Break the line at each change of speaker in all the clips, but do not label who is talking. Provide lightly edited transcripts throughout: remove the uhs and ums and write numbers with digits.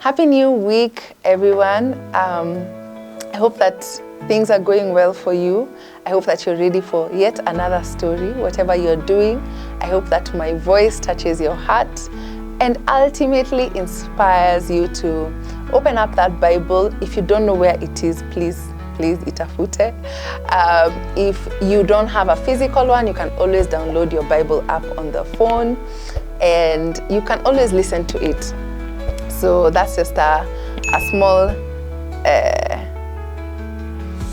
Happy New Week, everyone. I hope that things are going well for you. I hope that you're ready for yet another story, whatever you're doing. I hope that my voice touches your heart and ultimately inspires you to open up that Bible. If you don't know where it is, please itafute. If you don't have a physical one, you can always download your Bible app on the phone and you can always listen to it. So that's just a small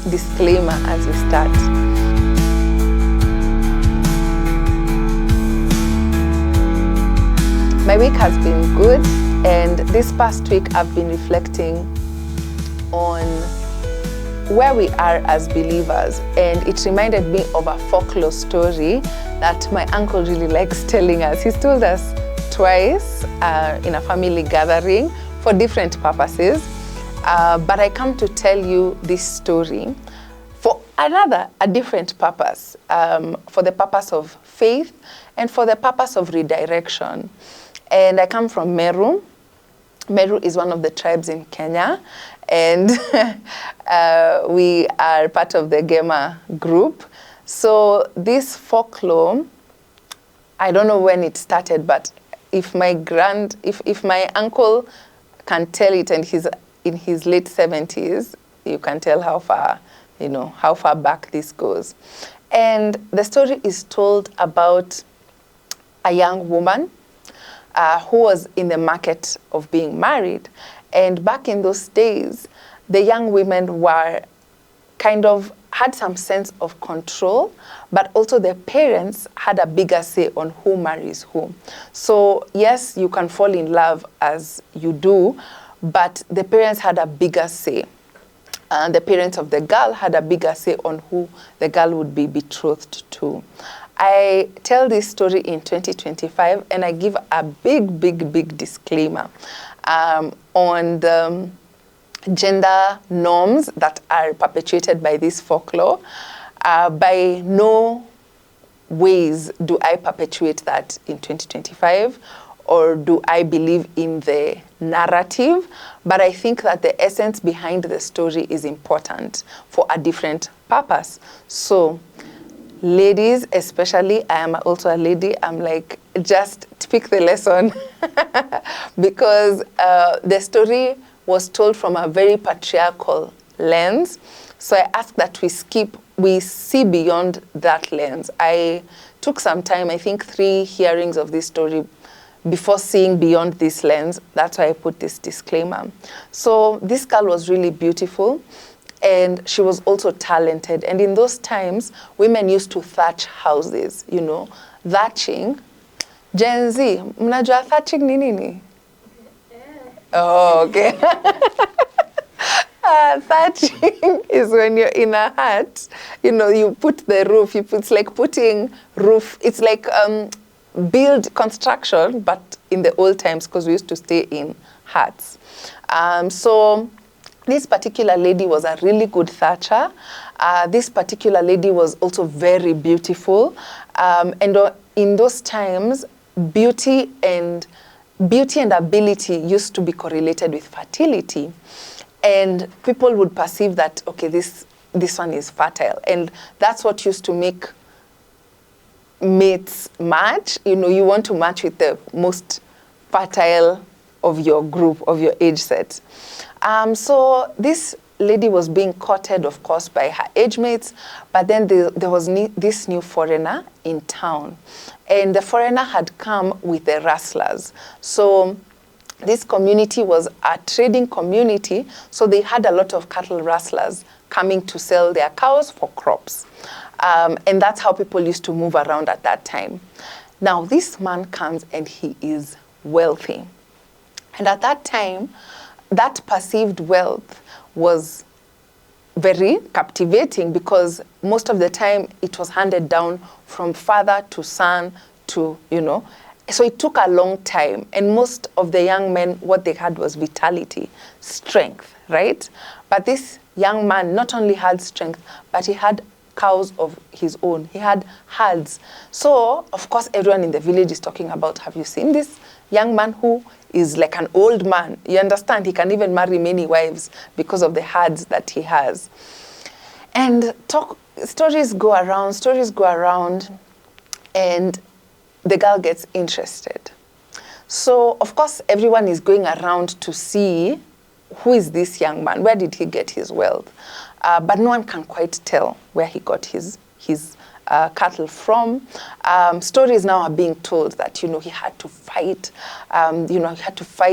disclaimer as we start. My week has been good, and this past week I've been reflecting on where we are as believers, and it reminded me of a folklore story that my uncle really likes telling us. He's told us twice in a family gathering for different purposes, but I come to tell you this story for a different purpose, for the purpose of faith and for the purpose of redirection. And I come from Meru. Meru is one of the tribes in Kenya, and we are part of the Gema group. So this folklore, I don't know when it started, but if my uncle can tell it and he's in his late 70s, you can tell how far back this goes. And the story is told about a young woman who was in the market of being married. And back in those days, the young women were had some sense of control, but also their parents had a bigger say on who marries who. So yes, you can fall in love as you do, but the parents had a bigger say. The parents of the girl had a bigger say on who the girl would be betrothed to. I tell this story in 2025, and I give a big disclaimer on the gender norms that are perpetuated by this folklore. By no ways do I perpetuate that in 2025, or do I believe in the narrative, but I think that the essence behind the story is important for a different purpose. So, ladies especially, I am also a lady, I'm like, just pick the lesson because the story was told from a very patriarchal lens. So I ask that we see beyond that lens. I took some time, I think 3 hearings of this story before seeing beyond this lens. That's why I put this disclaimer. So this girl was really beautiful, and she was also talented. And in those times, women used to thatch houses, thatching. Gen Z, mnajua thatching ni nini? Oh, okay. Thatching is when you're in a hut, you put the roof, it's like putting roof, it's like build construction, but in the old times, because we used to stay in huts. So this particular lady was a really good thatcher. This particular lady was also very beautiful. And in those times, beauty and ability used to be correlated with fertility. And people would perceive that, okay, this one is fertile. And that's what used to make mates match. You want to match with the most fertile of your group, of your age set. So this lady was being courted, of course, by her age mates, but then there was this new foreigner in town. And the foreigner had come with the rustlers. So this community was a trading community, so they had a lot of cattle rustlers coming to sell their cows for crops. And that's how people used to move around at that time. Now, this man comes and he is wealthy. And at that time, that perceived wealth was very captivating because most of the time it was handed down from father to son to, So it took a long time. And most of the young men, what they had was vitality, strength, right? But this young man not only had strength, but he had cows of his own. He had herds. So, of course, everyone in the village is talking about, have you seen this young man who is like an old man. You understand? He can even marry many wives because of the herds that he has. And stories go around, and the girl gets interested. So, of course, everyone is going around to see who is this young man, where did he get his wealth? But no one can quite tell where he got his cattle from. Stories now are being told that, he had to fight,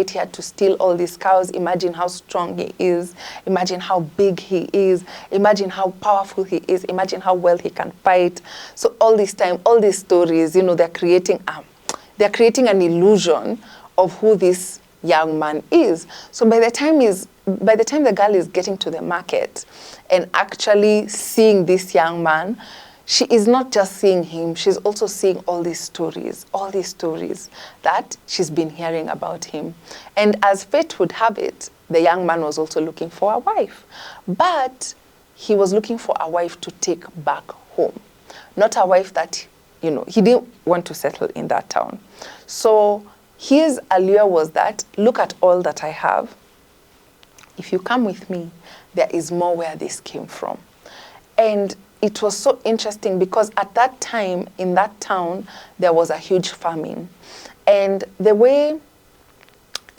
he had to steal all these cows. Imagine how strong he is. Imagine how big he is. Imagine how powerful he is. Imagine how well he can fight. So all this time, all these stories, they're creating an illusion of who this young man is. So by the time the girl is getting to the market and actually seeing this young man, she is not just seeing him, she's also seeing all these stories that she's been hearing about him. And as fate would have it, the young man was also looking for a wife. But he was looking for a wife to take back home, not a wife that, he didn't want to settle in that town. So his allure was that, look at all that I have. If you come with me, there is more where this came from. And it was so interesting because at that time, in that town, there was a huge famine. And the way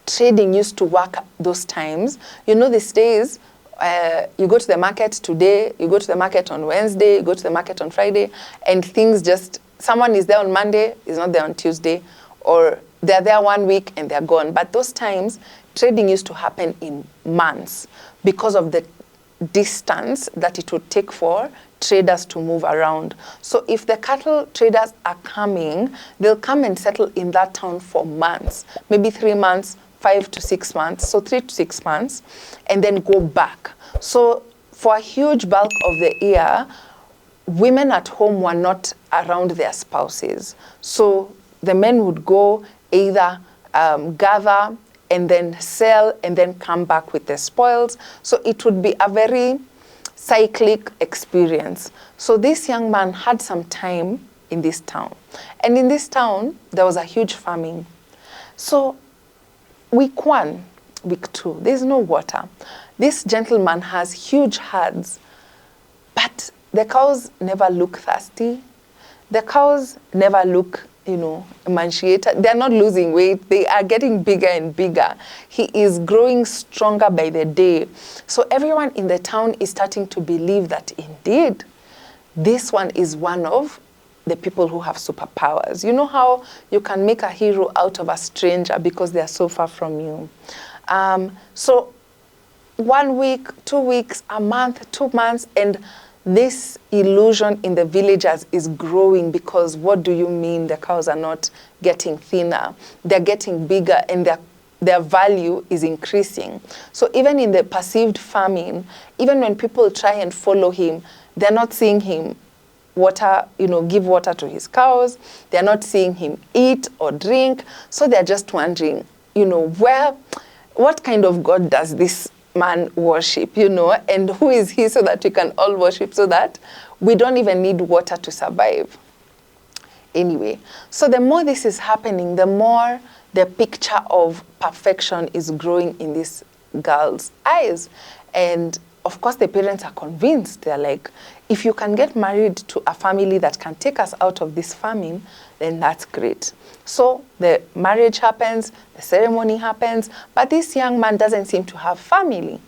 trading used to work those times, these days, you go to the market today, you go to the market on Wednesday, you go to the market on Friday, and things someone is there on Monday, is not there on Tuesday, or they're there 1 week and they're gone. But those times, trading used to happen in months because of the distance that it would take for traders to move around. So if the cattle traders are coming, they'll come and settle in that town for months, maybe 3 months, 5 to 6 months, so 3 to 6 months, and then go back. So for a huge bulk of the year, women at home were not around their spouses. So the men would go either gather and then sell and then come back with the spoils. So it would be a very cyclic experience. So this young man had some time in this town. And in this town, there was a huge famine. So week 1, week 2, there's no water. This gentleman has huge herds, but the cows never look thirsty. The cows never look emaciated. They're not losing weight. They are getting bigger and bigger. He is growing stronger by the day. So everyone in the town is starting to believe that indeed, this one is one of the people who have superpowers. You know how you can make a hero out of a stranger because they are so far from you. So 1 week, 2 weeks, a month, 2 months, and this illusion in the villagers is growing because what do you mean the cows are not getting thinner? They're getting bigger and their value is increasing. So even in the perceived famine, even when people try and follow him, they're not seeing him give water to his cows. They're not seeing him eat or drink. So they're just wondering, what kind of God does this man worship, and who is he so that we can all worship so that we don't even need water to survive. Anyway, so the more this is happening, the more the picture of perfection is growing in this girl's eyes. And of course, the parents are convinced. They're like, if you can get married to a family that can take us out of this famine, then that's great. So the marriage happens, the ceremony happens, but this young man doesn't seem to have family.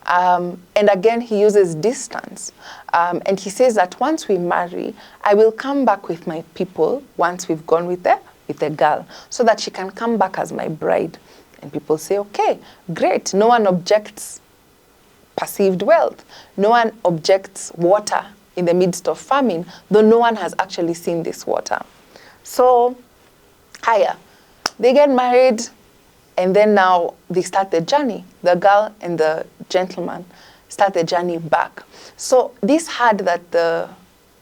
And again, he uses distance. And he says that once we marry, I will come back with my people once we've gone with the girl, so that she can come back as my bride. And people say, okay, great. No one objects perceived wealth. No one objects water in the midst of famine, though no one has actually seen this water. So, they get married, and then now they start the journey. The girl and the gentleman start the journey back. So this herd that the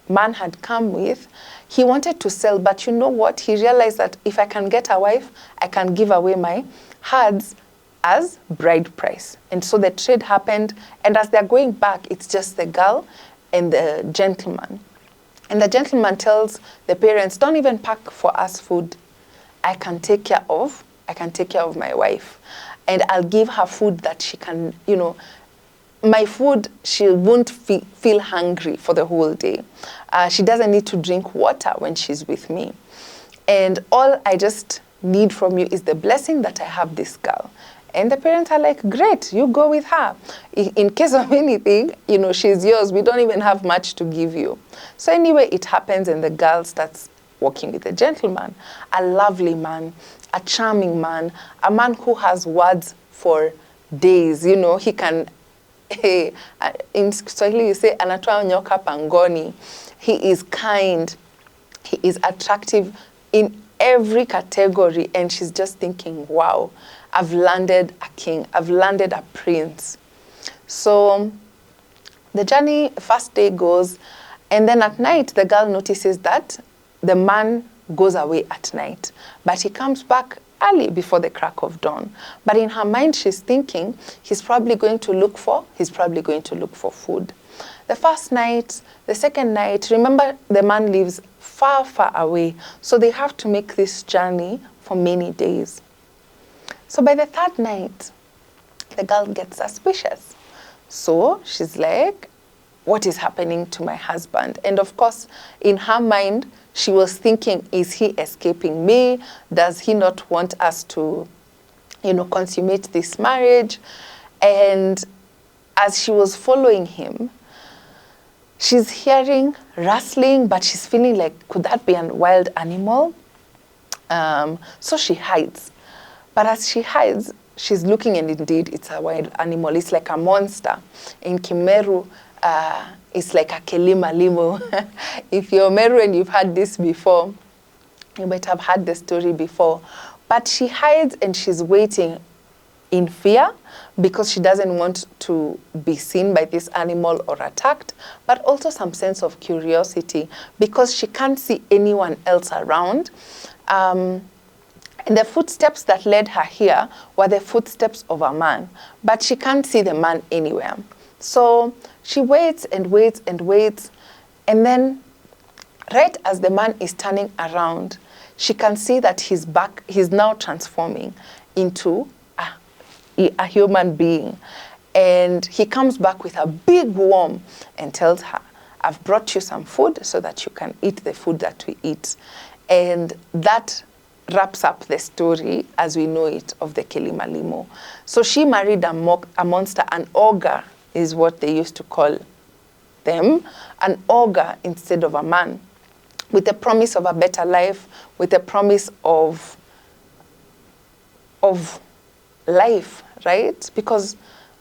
man had come with, he wanted to sell, but you know what? He realized that if I can get a wife, I can give away my herds as bride price. And so the trade happened, and as they're going back, it's just the girl and the gentleman. And the gentleman tells the parents, don't even pack for us food. I can take care of I can take care of my wife. And I'll give her food that she can, my food, she won't feel hungry for the whole day. She doesn't need to drink water when she's with me. And all I just need from you is the blessing that I have this girl. And the parents are like, great, you go with her. In case of anything, she's yours. We don't even have much to give you. So anyway, it happens and the girl starts walking with a gentleman, a lovely man, a charming man, a man who has words for days. He can, in Swahili you say, anatoa nyoka pangoni. He is kind. He is attractive in every category. And she's just thinking, wow, I've landed a king. I've landed a prince. So the journey, first day goes, and then at night, the girl notices that the man goes away at night, but he comes back early before the crack of dawn. But in her mind, she's thinking he's probably going to look for food. The first night, the second night, remember the man lives far, far away, so they have to make this journey for many days. So by the third night, the girl gets suspicious. So she's like, what is happening to my husband? And of course, in her mind, she was thinking, is he escaping me? Does he not want us to, consummate this marriage? And as she was following him, she's hearing rustling, but she's feeling like, could that be a wild animal? So she hides. But as she hides, she's looking, and indeed, it's a wild animal. It's like a monster. In Meru, it's like a kelima limo. If you're Meru and you've heard this before, you might have heard the story before. But she hides and she's waiting in fear because she doesn't want to be seen by this animal or attacked, but also some sense of curiosity because she can't see anyone else around. And the footsteps that led her here were the footsteps of a man, but she can't see the man anywhere. So she waits and waits and waits, and then right as the man is turning around, she can see that he's now transforming into a human being. And he comes back with a big worm and tells her, I've brought you some food so that you can eat the food that we eat. And that wraps up the story as we know it of the Kelima Limo. So she married a monster, an ogre is what they used to call them, an ogre instead of a man, with the promise of a better life, with the promise of life, right? Because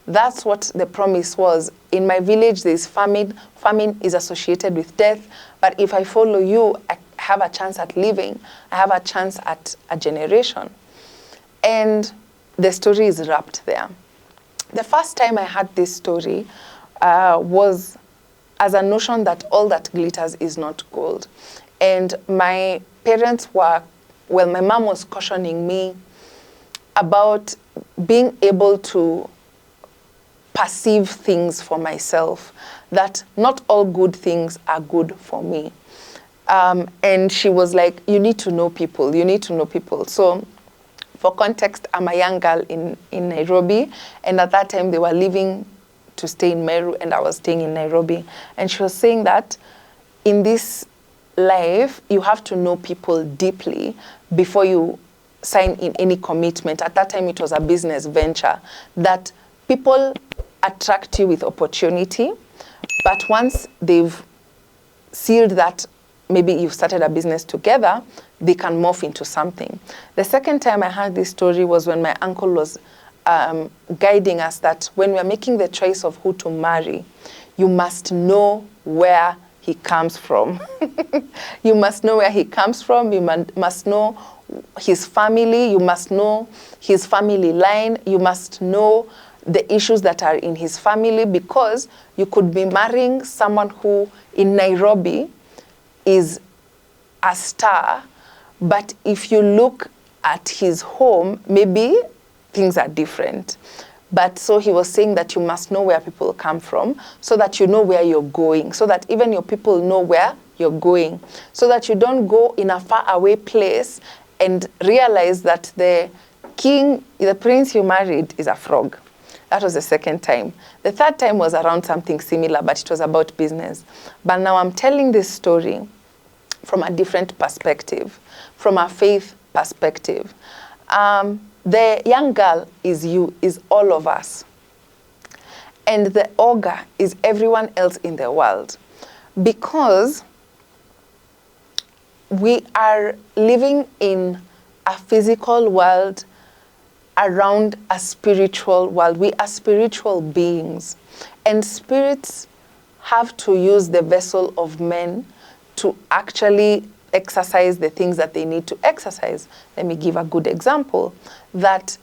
that's what the promise was. In my village, there's famine. Famine is associated with death. But if I follow you, I have a chance at living. I have a chance at a generation. And the story is wrapped there. The first time I heard this story was as a notion that all that glitters is not gold. And my parents were, my mom was cautioning me about being able to perceive things for myself, that not all good things are good for me. And she was like, you need to know people, you need to know people. So for context, I'm a young girl in Nairobi, and at that time they were leaving to stay in Meru, and I was staying in Nairobi. And she was saying that in this life, you have to know people deeply before you sign in any commitment. At that time, it was a business venture, that people attract you with opportunity, but once they've sealed that, maybe you've started a business together, they can morph into something. The second time I heard this story was when my uncle was guiding us that when we're making the choice of who to marry, you must know where he comes from. You must know where he comes from. You must know his family. You must know his family line. You must know the issues that are in his family, because you could be marrying someone who in Nairobi is a star, but if you look at his home, maybe things are different. But so he was saying that you must know where people come from so that you know where you're going, so that even your people know where you're going, so that you don't go in a far away place and realize that the the prince you married is a frog. That was the second time. The third time was around something similar, but it was about business. But now I'm telling this story from a different perspective, from a faith perspective. The young girl is you, is all of us. And the ogre is everyone else in the world. Because we are living in a physical world around a spiritual world. We are spiritual beings. And spirits have to use the vessel of men to actually exercise the things that they need to exercise. Let me give a good example. That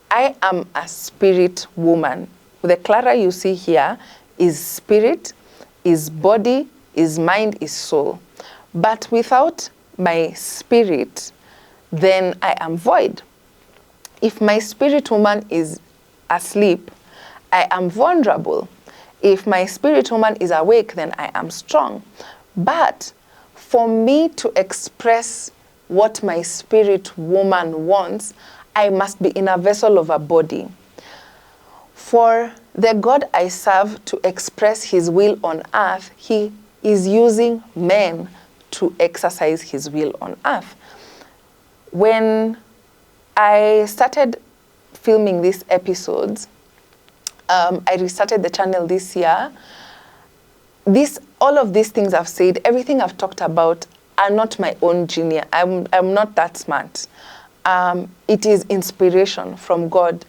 I am a spirit woman. The Clara you see here is spirit, is body, is mind, is soul. But without my spirit, then I am void. If my spirit woman is asleep, I am vulnerable. If my spirit woman is awake, then I am strong. But for me to express what my spirit woman wants, I must be in a vessel of a body. For the God I serve to express his will on earth, he is using men to exercise his will on earth. When I started filming these episodes, I restarted the channel this year. All of these things I've said, everything I've talked about are not my own genius. I'm not that smart. It is inspiration from God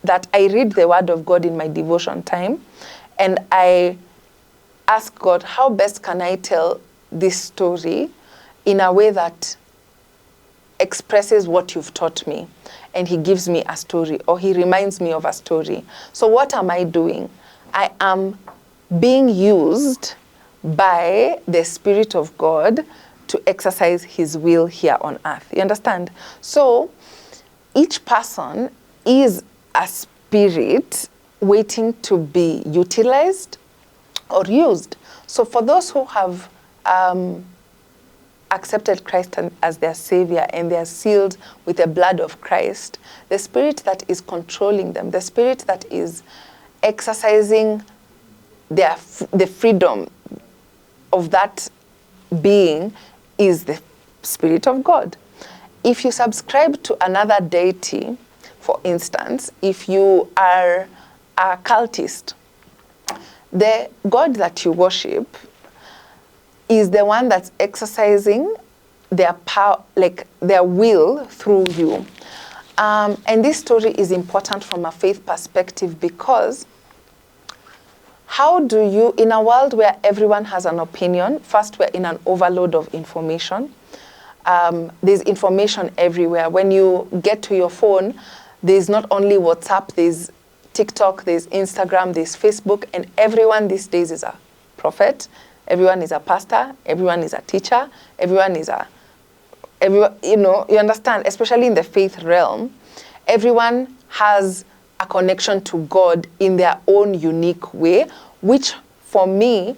that I read the word of God in my devotion time, and I ask God, how best can I tell this story in a way that expresses what you've taught me? And he gives me a story, or he reminds me of a story. So what am I doing? I am being used by the Spirit of God to exercise his will here on earth. You understand? So each person is a spirit waiting to be utilized or used. So for those who have accepted Christ as their Savior and they are sealed with the blood of Christ, the spirit that is controlling them, the spirit that is exercising the freedom of that being is the Spirit of God. If you subscribe to another deity, for instance, if you are a cultist, the God that you worship is the one that's exercising their power, like their will through you. And this story is important from a faith perspective because how do you, in a world where everyone has an opinion, first we're in an overload of information. There's information everywhere. When you get to your phone, there's not only WhatsApp, there's TikTok, there's Instagram, there's Facebook, and everyone these days is a prophet. Everyone is a pastor. Everyone is a teacher. Everyone, you know, you understand, especially in the faith realm, everyone has a connection to God in their own unique way, which for me,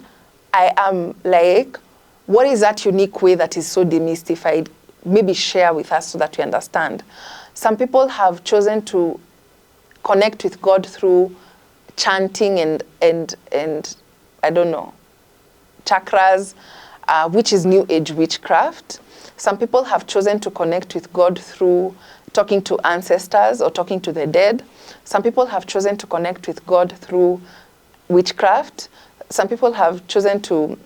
I am like, what is that unique way that is so demystified? Maybe share with us so that we understand. Some people have chosen to connect with God through chanting and I don't know, chakras, which is New Age witchcraft. Some people have chosen to connect with God through talking to ancestors or talking to the dead. Some people have chosen to connect with God through witchcraft. Some people have chosen to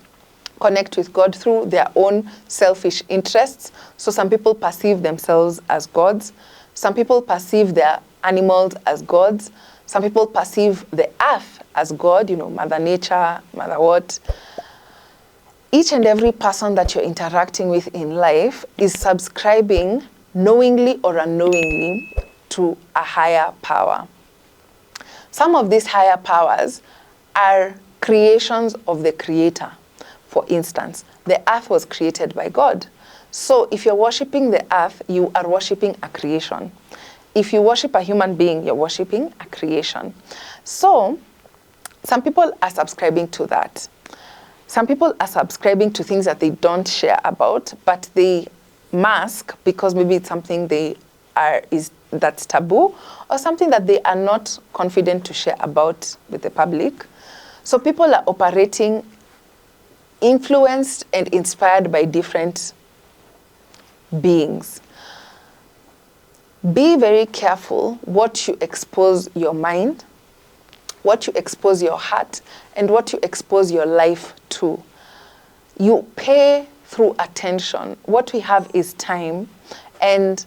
connect with God through their own selfish interests. So some people perceive themselves as gods. Some people perceive their animals as gods. Some people perceive the earth as God, you know, Mother Nature, Mother what. Each and every person that you're interacting with in life is subscribing knowingly or unknowingly to a higher power. Some of these higher powers are creations of the Creator. For instance, the earth was created by God. So if you're worshiping the earth, you are worshiping a creation. If you worship a human being, you're worshiping a creation. So some people are subscribing to that. Some people are subscribing to things that they don't share about, but they mask because maybe it's something is that's taboo, or something that they are not confident to share about with the public. So people are operating influenced and inspired by different beings. Be very careful what you expose your mind, what you expose your heart, and what you expose your life to. You pay through attention. What we have is time, and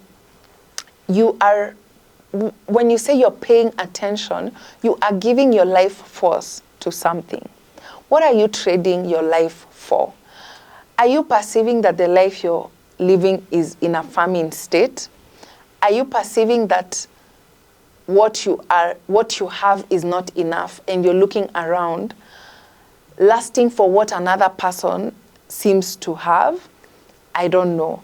when you say you're paying attention, you are giving your life force to something. What are you trading your life for? Are you perceiving that the life you're living is in a famine state? Are you perceiving that what you have is not enough, and you're looking around, lusting for what another person seems to have? I don't know.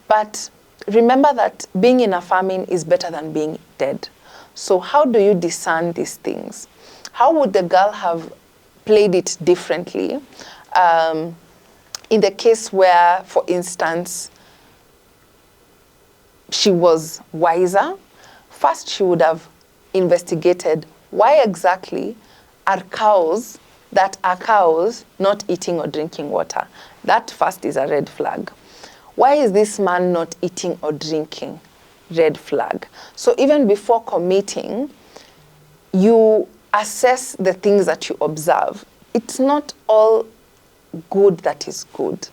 But remember that being in a famine is better than being dead. So how do you discern these things? How would the girl have played it differently? In the case where, for instance, she was wiser, first she would have investigated why exactly are cows not eating or drinking water. That first is a red flag. Why is this man not eating or drinking? Red flag. So even before committing, you assess the things that you observe. It's not all good that is good.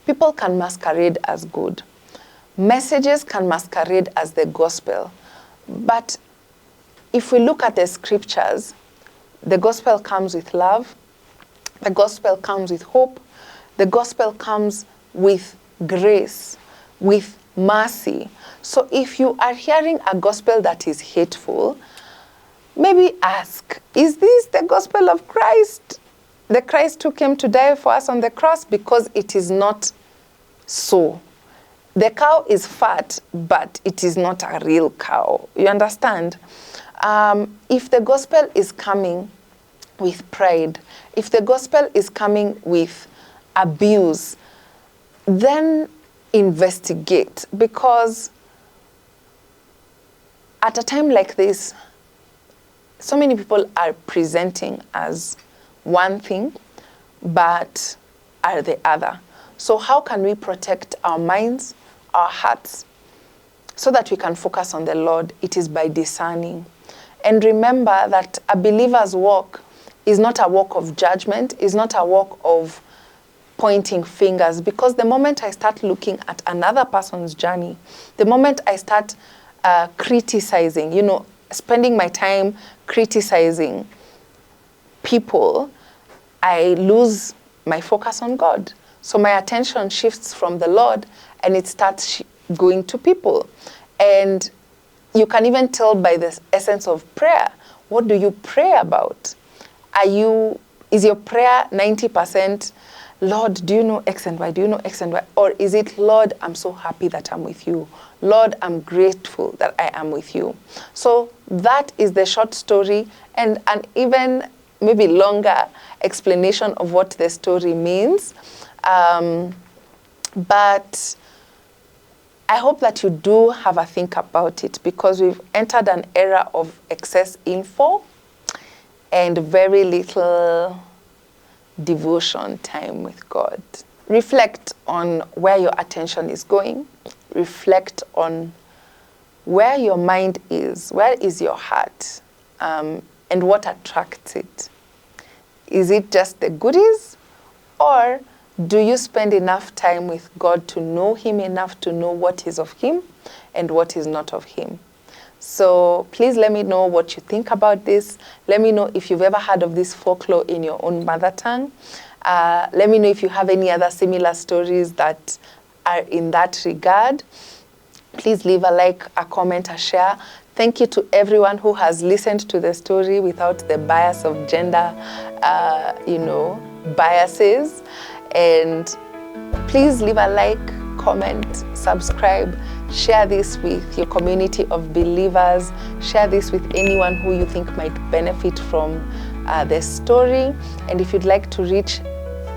People can masquerade as good. Messages can masquerade as the gospel. But if we look at the scriptures, the gospel comes with love. The gospel comes with hope. The gospel comes with grace, with mercy. So if you are hearing a gospel that is hateful, maybe ask, is this the gospel of Christ? The Christ who came to die for us on the cross? Because it is not so. The cow is fat, but it is not a real cow. You understand? If the gospel is coming with pride, if the gospel is coming with abuse, then investigate. Because at a time like this, so many people are presenting as one thing, but are the other. So how can we protect our minds, our hearts, so that we can focus on the Lord? It is by discerning. And remember that a believer's walk is not a walk of judgment, is not a walk of pointing fingers, because the moment I start looking at another person's journey, the moment I start criticizing, spending my time criticizing people, I lose my focus on God. So my attention shifts from the Lord and it starts going to people. And you can even tell by the essence of prayer. What do you pray about? Is your prayer 90%, Lord, do you know X and Y? Do you know X and Y? Or is it, Lord, I'm so happy that I'm with you. Lord, I'm grateful that I am with you. So that is the short story, and an even maybe longer explanation of what the story means. But I hope that you do have a think about it, because we've entered an era of excess info and very little devotion time with God. Reflect on where your attention is going. Reflect on where your mind is, where is your heart, and what attracts it. Is it just the goodies, or do you spend enough time with God to know Him enough to know what is of Him and what is not of Him? So please let me know what you think about this. Let me know if you've ever heard of this folklore in your own mother tongue. Let me know if you have any other similar stories that are in that regard. Please leave a like, a comment, a share. Thank you to everyone who has listened to the story without the bias of gender, biases. And please leave a like, comment, subscribe, share this with your community of believers, share this with anyone who you think might benefit from the story. And if you'd like to reach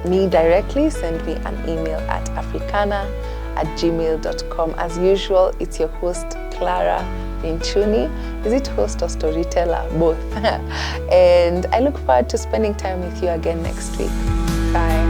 me directly, send me an email at africana@gmail.com. As usual, it's your host, Clara. I've been Chuni. Is it host or storyteller? Both. And I look forward to spending time with you again next week. Bye.